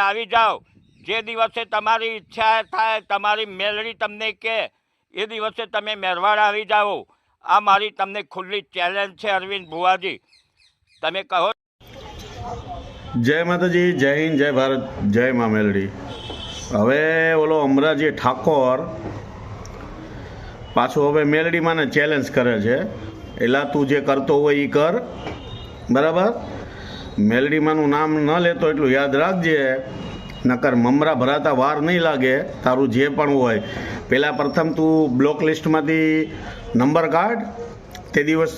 આવી જાઓ। જે દિવસે તમારી ઈચ્છા થાય, તમારી મેલડી તમને કે એ દિવસે તમે મેરવાડ આવી જાઓ। આ મારી તમને ખુલ્લી ચેલેન્જ છે અરવિંદ ભુવાજી, તમે કહો। જય માતાજી, જય હિન્દ, જય ભારત, જય મા મેલડી। હવે ઓલો અમરાજી ઠાકોર પાછું હવે મેલડી માને ચેલેન્જ કરે છે, એલા તું જે કરતો હોય એ કર, બરાબર। મેલડી માનું નામ ન લેતો એટલું યાદ રાખજે, નકર મમરા ભરાતા વાર નહીં લાગે તારું જે પણ હોય। પહેલાં પ્રથમ તું બ્લોક લિસ્ટમાંથી નંબર કાઢ। તે દિવસ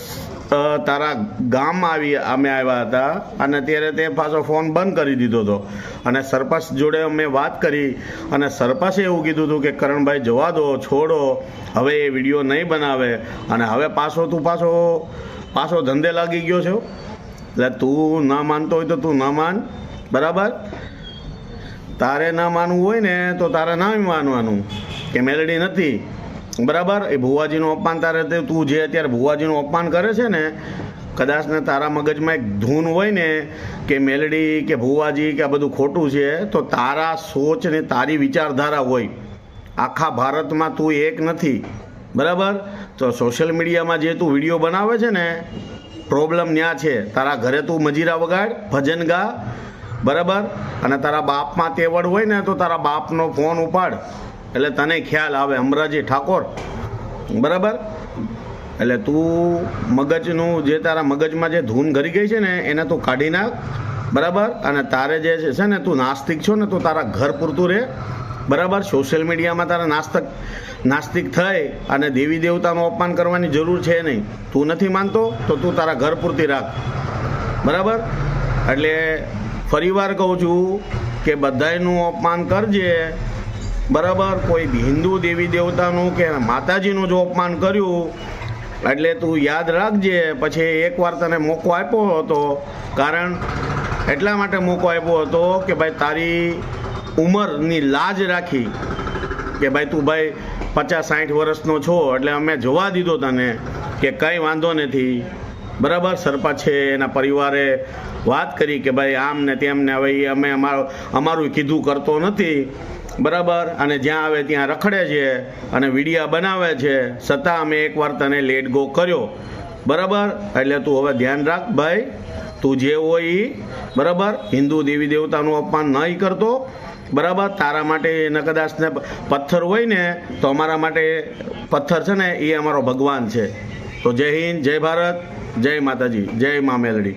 તારા ગામમાં અમે આવ્યા હતા અને ત્યારે તે પાછો ફોન બંધ કરી દીધો હતો અને સરપંચ જોડે અમે વાત કરી અને સરપંચે એવું કીધું હતું કે કરણભાઈ જવા દો, છોડો, હવે એ વિડીયો નહીં બનાવે। અને હવે તું પાછો ધંધે લાગી ગયો છો, એટલે તું ના માનતો હોય તો તું ના માન, બરાબર। તારે ના માનવું હોય ને તો તારે ના માનવાનું કે મેલડી નથી, બરાબર। એ ભુવાજીનું અપમાન તારે તું જે અત્યારે ભુવાજીનું અપમાન કરે છે ને, કદાચ ને તારા મગજમાં એક ધૂન હોય ને કે મેલડી કે ભુવાજી કે આ બધું ખોટું છે, તો તારા સોચ ને તારી વિચારધારા હોય। આખા ભારતમાં તું એક નથી, બરાબર। તો સોશિયલ મીડિયામાં જે તું વિડીયો બનાવે છે ને, પ્રોબ્લેમ ત્યાં છે। તારા ઘરે તું મજીરા વગાડ, ભજન ગા, બરાબર। અને તારા બાપમાં તેવડ હોય ને તો તારા બાપનો ફોન ઉપાડ, એટલે તને ખ્યાલ આવે। અમરાજી ઠાકોર, બરાબર। એટલે તું મગજનું જે તારા મગજમાં જે ધૂન ઘરી ગઈ છે ને એને તું કાઢી નાખ, બરાબર। અને તારે જે છે ને તું નાસ્તિક છો ને તો તારા ઘર પૂરતું રહે, બરાબર। સોશિયલ મીડિયામાં તારા નાસ્તિક થઈ અને દેવી દેવતાનું અપમાન કરવાની જરૂર છે નહીં। તું નથી માનતો તો તું તારા ઘર પૂરતી રાખ, બરાબર। એટલે ફરીવાર કહું છું કે બધાયનું અપમાન કરજે, બરાબર। કોઈ હિન્દુ દેવી દેવતાનું કે માતાજીનું જો અપમાન કર્યું એટલે તું યાદ રાખજે। પછી એકવાર તને મોકો આપ્યો હતો, કારણ એટલા માટે મોકો આપ્યો હતો કે ભાઈ તારી ઉંમરની લાજ રાખી કે ભાઈ તું 50-60 વર્ષનો છો, એટલે અમે જોવા દીધો તને કે કંઈ વાંધો નથી, બરાબર। સરપંચ છે એના પરિવારે વાત કરી કે ભાઈ આમ ને તેમ ને, હવે અમે અમારું કીધું કરતો નથી, બરાબર। અને જ્યાં આવે ત્યાં રખડે છે અને વિડીયા બનાવે છે, છતાં અમે એકવાર તને લેટ ગો કર્યો, બરાબર। એટલે તું હવે ધ્યાન રાખ ભાઈ, તું જે હોય એ, બરાબર। હિન્દુ દેવી દેવતાનું અપમાન નહીં કરતો, બરાબર। તારા માટે ન કદાચ ને પથ્થર હોય ને તો અમારા માટે પથ્થર છે ને એ અમારો ભગવાન છે। તો જય હિન્દ, જય ભારત, જય માતાજી, જય મા મેલડી।